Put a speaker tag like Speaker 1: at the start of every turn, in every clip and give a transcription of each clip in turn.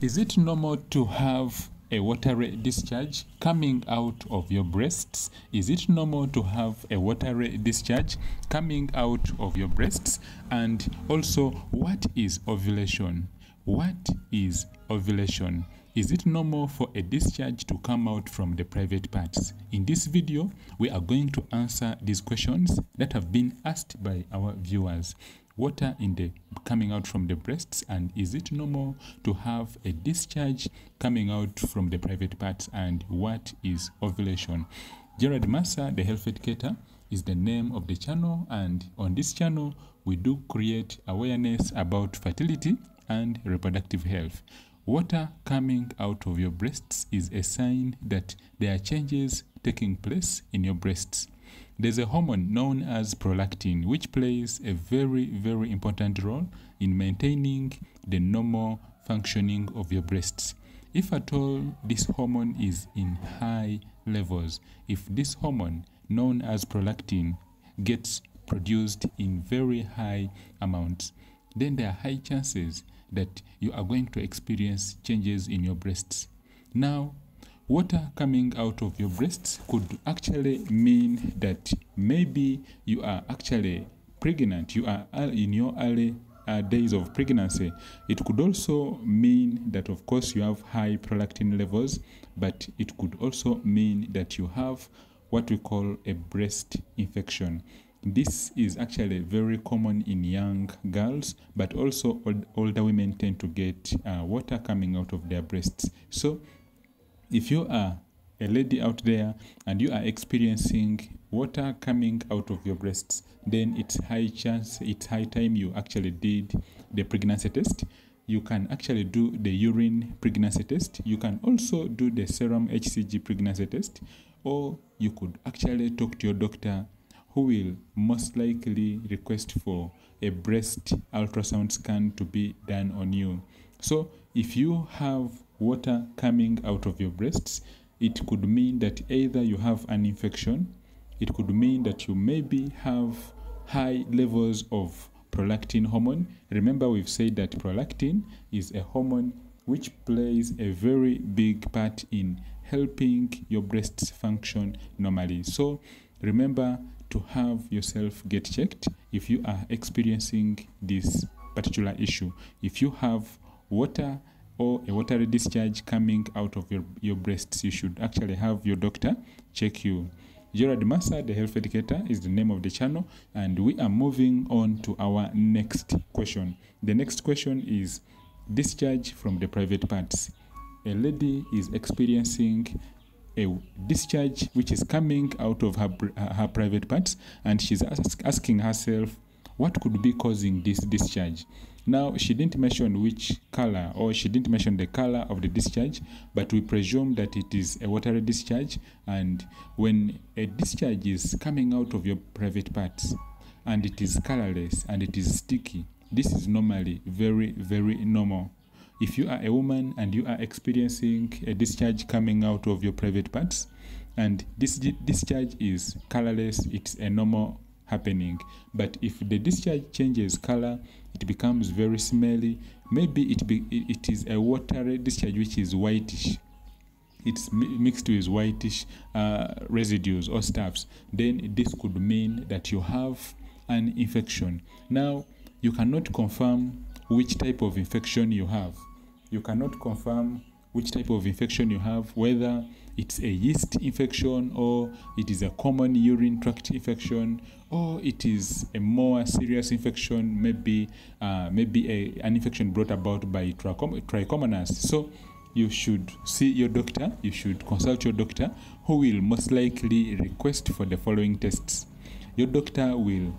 Speaker 1: Is it normal to have a watery discharge coming out of your breasts? Is it normal to have a watery discharge coming out of your breasts? And also, what is ovulation? What is ovulation? Is it normal for a discharge to come out from the private parts? In this video, we are going to answer these questions that have been asked by our viewers. Water in the coming out from the breasts, and is it normal to have a discharge coming out from the private parts, and what is ovulation? GERALD MASSA, the health educator, is the name of the channel, and on this channel we do create awareness about fertility and reproductive health. Water coming out of your breasts is a sign that there are changes taking place in your breasts. There's a hormone known as prolactin, which plays a very, very important role in maintaining the normal functioning of your breasts. If at all this hormone is in high levels, if this hormone known as prolactin gets produced in very high amounts, then there are high chances that you are going to experience changes in your breasts. Now, water coming out of your breasts could actually mean that maybe you are actually pregnant, you are in your early days of pregnancy. It could also mean that, of course, you have high prolactin levels, but it could also mean that you have what we call a breast infection. This is actually very common in young girls, but also older women tend to get water coming out of their breasts. So if you are a lady out there and you are experiencing water coming out of your breasts, then it's high time you actually did the pregnancy test. You can actually do the urine pregnancy test. You can also do the serum HCG pregnancy test, or you could actually talk to your doctor, who will most likely request for a breast ultrasound scan to be done on you. So if you have water coming out of your breasts, it could mean that either you have an infection, it could mean that you maybe have high levels of prolactin hormone. Remember, we've said that prolactin is a hormone which plays a very big part in helping your breasts function normally. So remember to have yourself get checked if you are experiencing this particular issue. If you have water or a watery discharge coming out of your breasts, you should actually have your doctor check you. GERALD MASSA, the health educator, is the name of the channel, and we are moving on to our next question. The next question is discharge from the private parts. A lady is experiencing a discharge which is coming out of her private parts, and she's asking herself what could be causing this discharge. Now, she didn't mention which color, or she didn't mention the color of the discharge, but we presume that it is a watery discharge. And when a discharge is coming out of your private parts and it is colorless and it is sticky, this is normally very, very normal. If you are a woman and you are experiencing a discharge coming out of your private parts, and this discharge is colorless, it's a normal happening. But if the discharge changes color, it becomes very smelly, maybe it is a watery discharge which is whitish, it's mixed with whitish residues or stuffs, then this could mean that you have an infection. Now, you cannot confirm which type of infection you have. You cannot confirm which type of infection you have, whether it's a yeast infection, or it is a common urine tract infection, or it is a more serious infection, maybe an infection brought about by trichomonas. So you should see your doctor, you should consult your doctor, who will most likely request for the following tests. Your doctor will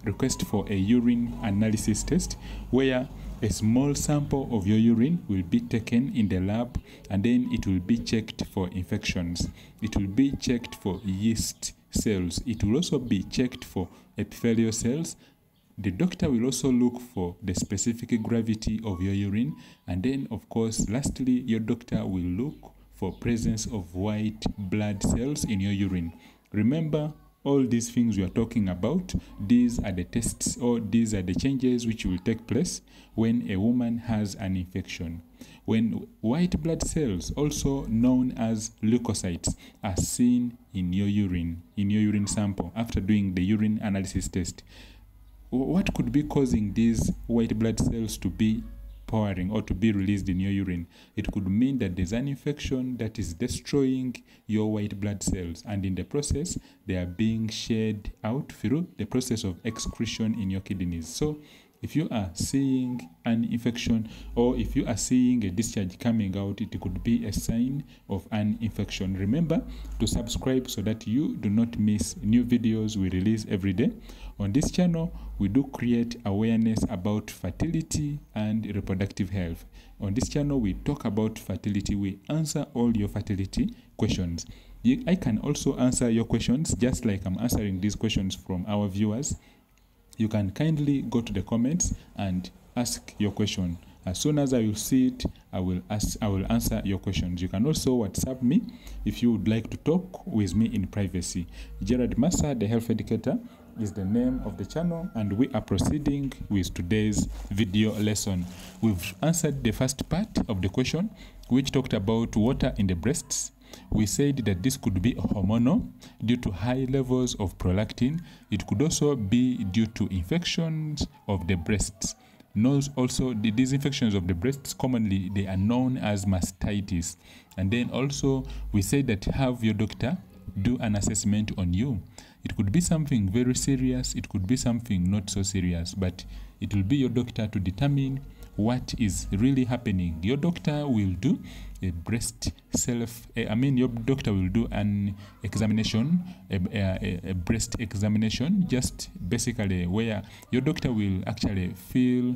Speaker 1: request for a urine analysis test, where a small sample of your urine will be taken in the lab, and then it will be checked for infections. It will be checked for yeast cells. It will also be checked for epithelial cells. The doctor will also look for the specific gravity of your urine, and then, of course, lastly, your doctor will look for presence of white blood cells in your urine. Remember, all these things we are talking about, these are the tests or these are the changes which will take place when a woman has an infection. When white blood cells, also known as leukocytes, are seen in your urine sample after doing the urine analysis test, what could be causing these white blood cells to be pouring or to be released in your urine? It could mean that there's an infection that is destroying your white blood cells, and in the process they are being shed out through the process of excretion in your kidneys. So if you are seeing an infection or if you are seeing a discharge coming out, it could be a sign of an infection. Remember to subscribe so that you do not miss new videos we release every day. On this channel, we do create awareness about fertility and reproductive health. On this channel, we talk about fertility. We answer all your fertility questions. I can also answer your questions just like I'm answering these questions from our viewers. You can kindly go to the comments and ask your question. As soon as I will see it, I will answer your questions. You can also WhatsApp me if you would like to talk with me in privacy. GERALD MASSA, the health educator, is the name of the channel, and we are proceeding with today's video lesson. We've answered the first part of the question, which talked about water in the breasts. We said that this could be hormonal due to high levels of prolactin. It could also be due to infections of the breasts. Also, these infections of the breasts, commonly they are known as mastitis. And then also we said that have your doctor do an assessment on you. It could be something very serious, it could be something not so serious, but it will be your doctor to determine what is really happening. Your doctor will do a your doctor will do an examination, a breast examination, just basically where your doctor will actually feel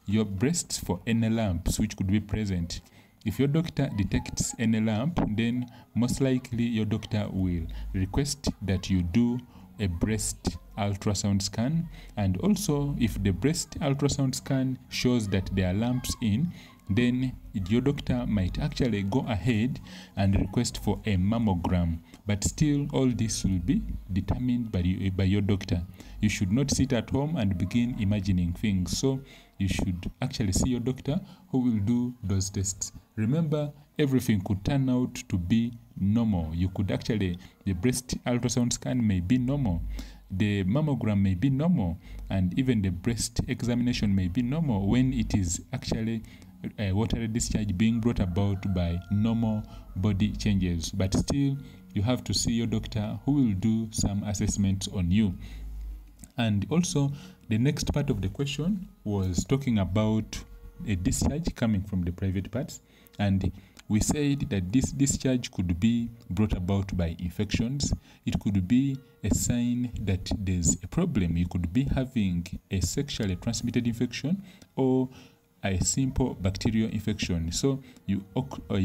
Speaker 1: your breasts for any lumps which could be present. If your doctor detects any lump, then most likely your doctor will request that you do a breast ultrasound scan. And also, if the breast ultrasound scan shows that there are lumps in, then your doctor might actually go ahead and request for a mammogram. But still, all this will be determined by your doctor. You should not sit at home and begin imagining things. So you should actually see your doctor who will do those tests. Remember, everything could turn out to be normal. You could actually, the breast ultrasound scan may be normal, the mammogram may be normal, and even the breast examination may be normal when it is actually a watery discharge being brought about by normal body changes. But still, you have to see your doctor who will do some assessments on you. And also, the next part of the question was talking about a discharge coming from the private parts, and we said that this discharge could be brought about by infections. It could be a sign that there's a problem. You could be having a sexually transmitted infection or a simple bacterial infection. So you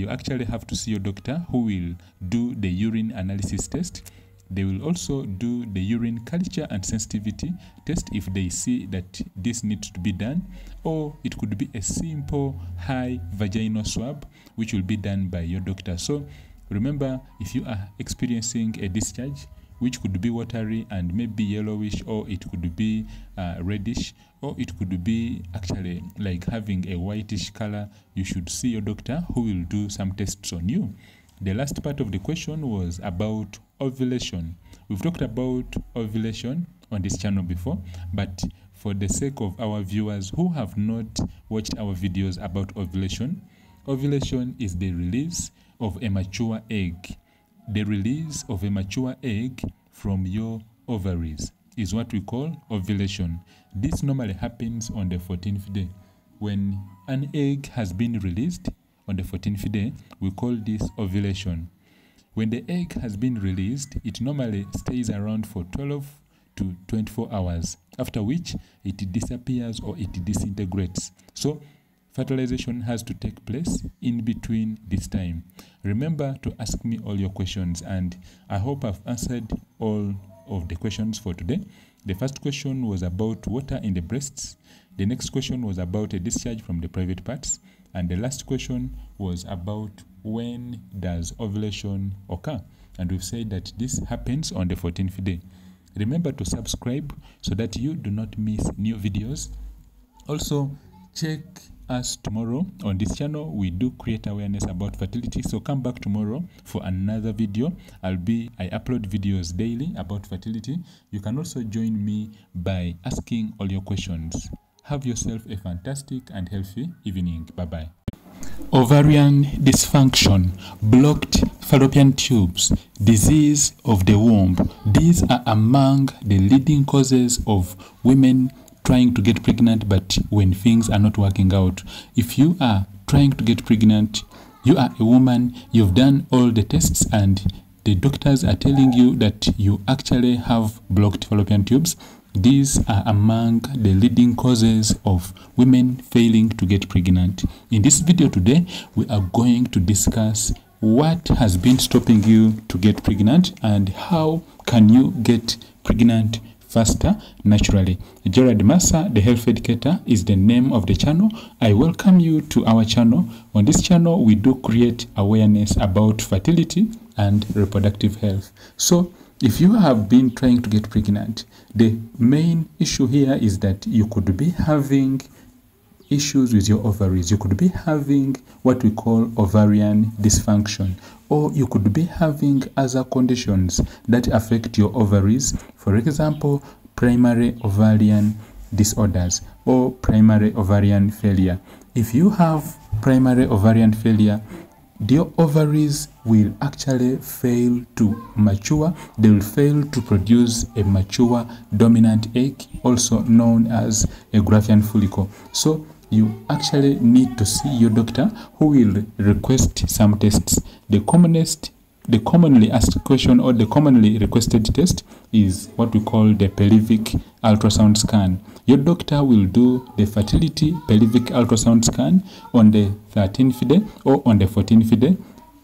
Speaker 1: actually have to see your doctor who will do the urine analysis test. They will also do the urine culture and sensitivity test if they see that this needs to be done, or it could be a simple high vaginal swab which will be done by your doctor. So remember, if you are experiencing a discharge which could be watery and maybe yellowish, or it could be reddish, or it could be actually like having a whitish color, you should see your doctor who will do some tests on you. The last part of the question was about ovulation. We've talked about ovulation on this channel before, but for the sake of our viewers who have not watched our videos about ovulation, ovulation is the release of a mature egg. The release of a mature egg from your ovaries is what we call ovulation. This normally happens on the 14th day. When an egg has been released on the 14th day, we call this ovulation. When the egg has been released, it normally stays around for 12 to 24 hours, after which it disappears or it disintegrates. So fertilization has to take place in between this time. Remember to ask me all your questions, and I hope I've answered all of the questions for today. The first question was about water in the breasts. The next question was about a discharge from the private parts. And the last question was about when does ovulation occur. And we've said that this happens on the 14th day. Remember to subscribe so that you do not miss new videos. Also, check us tomorrow on this channel. We do create awareness about fertility, so come back tomorrow for another video. I upload videos daily about fertility. You can also join me by asking all your questions. Have yourself a fantastic and healthy evening. Bye bye. Ovarian dysfunction, blocked fallopian tubes, disease of the womb. These are among the leading causes of women trying to get pregnant, but when things are not working out. If you are trying to get pregnant, you are a woman, you've done all the tests and the doctors are telling you that you actually have blocked fallopian tubes. These are among the leading causes of women failing to get pregnant. In this video today, we are going to discuss what has been stopping you to get pregnant and how can you get pregnant faster naturally. GERALD MASSA, the health educator, is the name of the channel. I welcome you to our channel. On this channel, we do create awareness about fertility and reproductive health. So if you have been trying to get pregnant, the main issue here is that you could be having issues with your ovaries. You could be having what we call ovarian dysfunction, or you could be having other conditions that affect your ovaries. For example, primary ovarian disorders or primary ovarian failure. If you have primary ovarian failure, your ovaries will actually fail to mature. They will fail to produce a mature dominant egg, also known as a Graafian follicle. So you actually need to see your doctor, who will request some tests. The commonly asked question or the commonly requested test is what we call the pelvic ultrasound scan. Your doctor will do the fertility pelvic ultrasound scan on the 13th day or on the 14th day.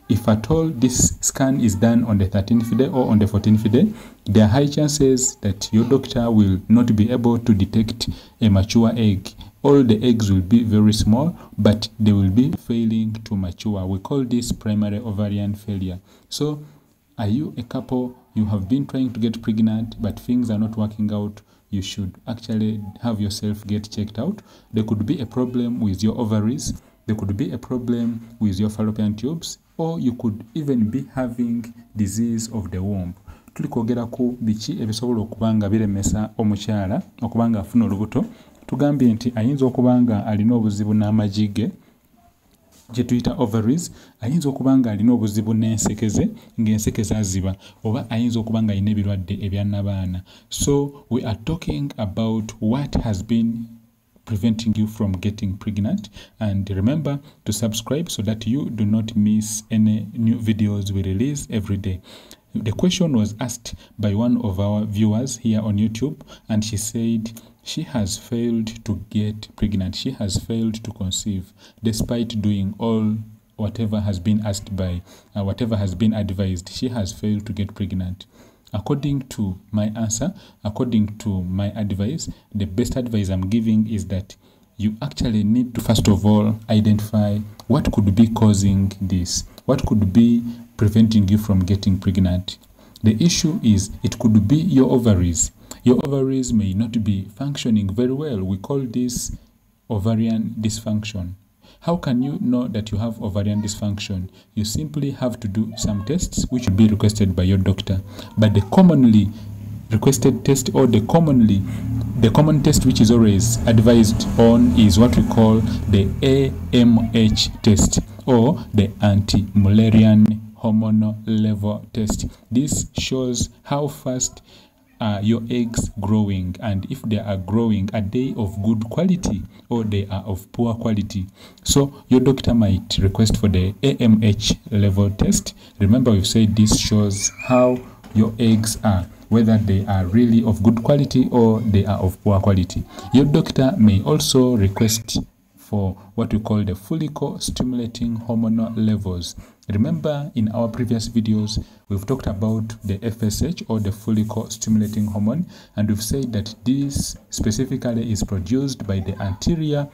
Speaker 1: If at all this scan is done on the 13th day or on the 14th day, there are high chances that your doctor will not be able to detect a mature egg. All the eggs will be very small, but they will be failing to mature. We call this primary ovarian failure. So, are you a couple, you have been trying to get pregnant, but things are not working out? You should actually have yourself get checked out. There could be a problem with your ovaries. There could be a problem with your fallopian tubes, or you could even be having disease of the womb. Tuli kwogera ku biki ebisobola okubanga biremesa omukyala okubanga afuna olubuto. Tugambye nti ayinza okubanga alina obuzibu n'amagige gye tuyita ovaries, ayinza okubanga alina obuzibu n'ensekeze ng'ensekeze aziba, oba ayinza okubanga alina ebirwadde ebyannabaana. So we are talking about what has been preventing you from getting pregnant, and remember to subscribe so that you do not miss any new videos we release every day. The question was asked by one of our viewers here on YouTube, and she said she has failed to get pregnant. She has failed to conceive despite doing all whatever has been asked by whatever has been advised. She has failed to get pregnant. According to my answer, according to my advice, the best advice I'm giving is that you actually need to first of all identify what could be causing this, what could be preventing you from getting pregnant. The issue is it could be your ovaries. Your ovaries may not be functioning very well. We call this ovarian dysfunction. How can you know that you have ovarian dysfunction? You simply have to do some tests which will be requested by your doctor. But the commonly requested test, or the common test which is always advised on, is what we call the AMH test, or the anti-Mullerian hormonal level test. This shows how fast are your eggs growing, and if they are growing, are they of good quality or they are of poor quality. So your doctor might request for the AMH level test. Remember, we've said this shows how your eggs are, whether they are really of good quality or they are of poor quality. Your doctor may also request for what we call the follicle stimulating hormonal levels. Remember, in our previous videos, we've talked about the FSH, or the follicle stimulating hormone, and we've said that this specifically is produced by the anterior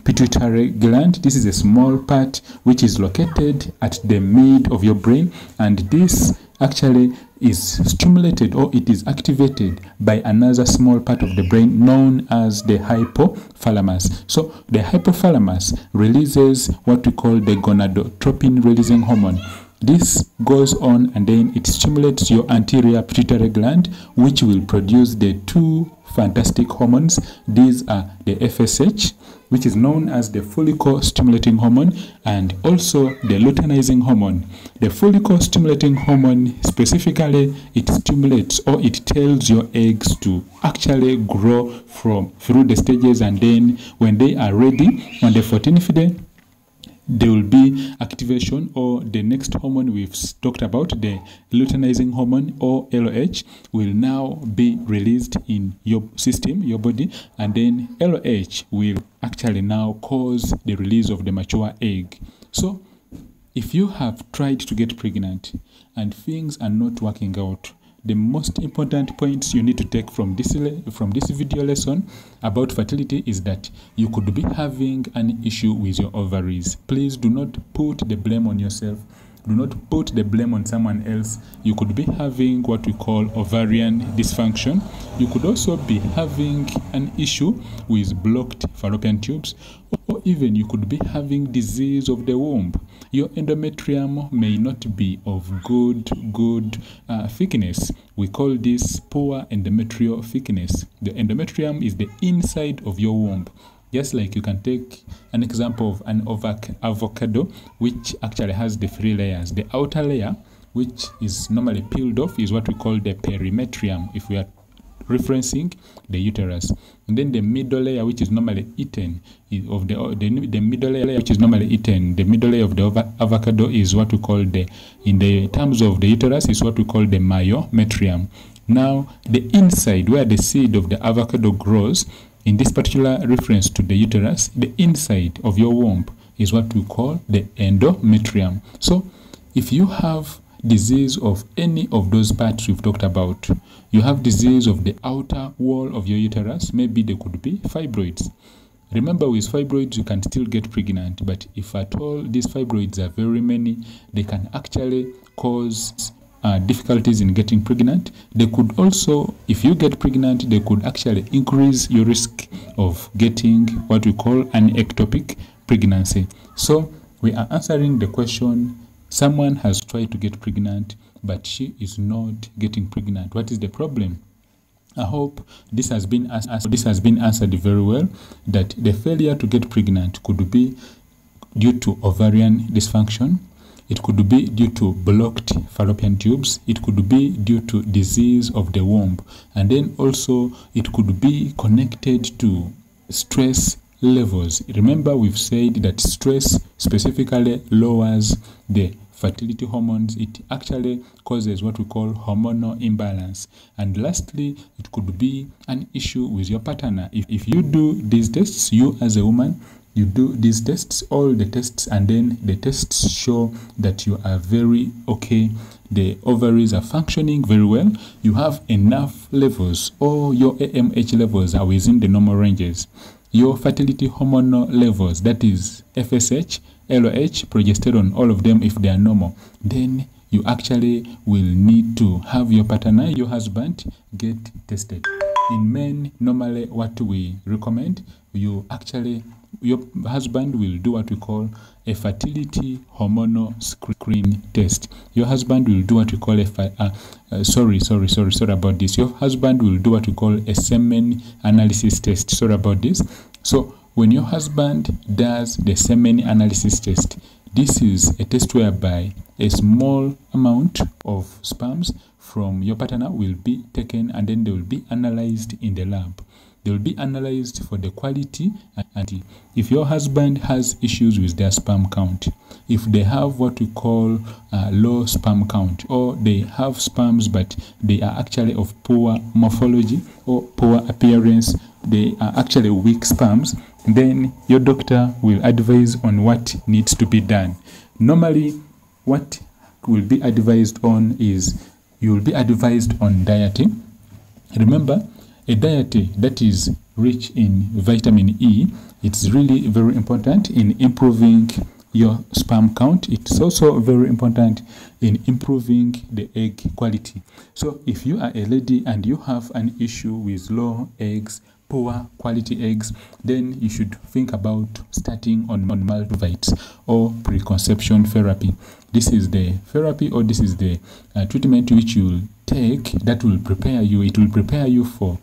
Speaker 1: pituitary gland. This is a small part which is located at the mid of your brain, and this actually is stimulated, or it is activated by another small part of the brain known as the hypothalamus. So the hypothalamus releases what we call the gonadotropin releasing hormone. This goes on and then it stimulates your anterior pituitary gland, which will produce the two fantastic hormones. These are the FSH, which is known as the follicle stimulating hormone, and also the luteinizing hormone. The follicle stimulating hormone specifically, it stimulates, or it tells your eggs to actually grow through the stages, and then when they are ready on the 14th day, there will be activation, or the next hormone we've talked about, the luteinizing hormone, or LOH, will now be released in your system, your body, and then LOH will actually now cause the release of the mature egg. So if you have tried to get pregnant and things are not working out, the most important points you need to take from this video lesson about fertility is that you could be having an issue with your ovaries. Please do not put the blame on yourself. Do not put the blame on someone else. You could be having what we call ovarian dysfunction. You could also be having an issue with blocked fallopian tubes, or even you could be having disease of the womb. Your endometrium may not be of good thickness. We call this poor endometrial thickness. The endometrium is the inside of your womb. Just like you can take an example of an avocado, which actually has the 3 layers. The outer layer, which is normally peeled off, is what we call the perimetrium, if we are referencing the uterus. And then the middle layer, which is normally eaten, the middle layer which is normally eaten, the middle layer of the avocado is what we call in the terms of the uterus, is what we call the myometrium. Now, the inside, where the seed of the avocado grows, in this particular reference to the uterus, the inside of your womb is what we call the endometrium. So if you have disease of any of those parts we've talked about, you have disease of the outer wall of your uterus, maybe there could be fibroids. Remember, with fibroids you can still get pregnant, but if at all these fibroids are very many, they can actually cause difficulties in getting pregnant. They could also, if you get pregnant, they could actually increase your risk of getting what we call an ectopic pregnancy. So we are answering the question, someone has tried to get pregnant, but she is not getting pregnant. What is the problem? I hope this has been answered very well, that the failure to get pregnant could be due to ovarian dysfunction. It could be due to blocked fallopian tubes. It could be due to disease of the womb. And then also it could be connected to stress levels. Remember, we've said that stress specifically lowers the fertility hormones. It actually causes what we call hormonal imbalance. And lastly, it could be an issue with your partner. If you do these tests, you as a woman, you do these tests, all the tests, and then the tests show that you are very okay, the ovaries are functioning very well, you have enough levels, or your AMH levels are within the normal ranges, your fertility hormonal levels, that is FSH, LOH, progesterone, all of them, if they are normal, then you actually will need to have your partner, your husband, get tested. In men, normally what we recommend, your husband will do what we call a fertility hormonal screen test. Your husband will do what we call sorry about this. Your husband will do what we call a semen analysis test. Sorry about this. So when your husband does the semen analysis test, this is a test whereby a small amount of sperms from your partner will be taken, and then they will be analyzed in the lab. They will be analyzed for the quality, and if your husband has issues with their sperm count, if they have what we call low sperm count, or they have sperms but they are actually of poor morphology or poor appearance, they are actually weak sperms, then your doctor will advise on what needs to be done. Normally, what will be advised on is you will be advised on dieting. Remember, a diet that is rich in vitamin E, it's really very important in improving your sperm count. It's also very important in improving the egg quality. So if you are a lady and you have an issue with low eggs, poor quality eggs, then you should think about starting on multivites or preconception therapy. This is the therapy, or this is the treatment which you will take that will prepare you. It will prepare you for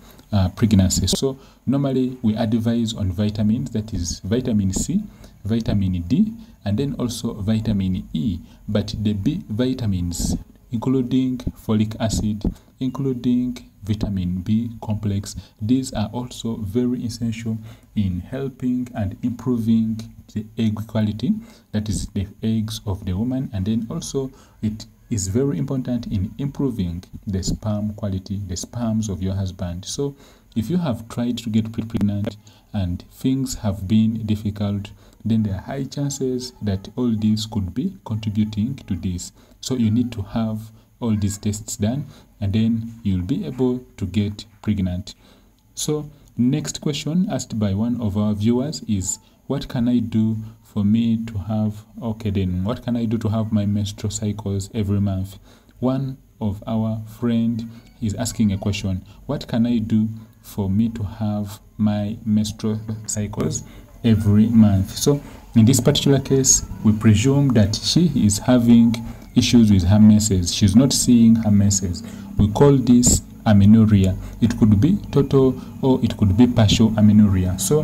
Speaker 1: pregnancy. So normally we advise on vitamins, that is vitamin C, vitamin D, and then also vitamin E. But the B vitamins, including folic acid, including vitamin B complex, these are also very essential in helping and improving the egg quality, that is the eggs of the woman. And then also it is very important in improving the sperm quality, the sperms of your husband. So if you have tried to get pregnant and things have been difficult, then there are high chances that all these could be contributing to this. So you need to have all these tests done, and then you'll be able to get pregnant. So next question asked by one of our viewers is, what can I do for me to have, what can I do to have my menstrual cycles every month? One of our friend is asking a question, what can I do for me to have my menstrual cycles every month? So in this particular case, we presume that she is having issues with her menses. She's not seeing her menses. We call this amenorrhea. It could be total or it could be partial amenorrhea. So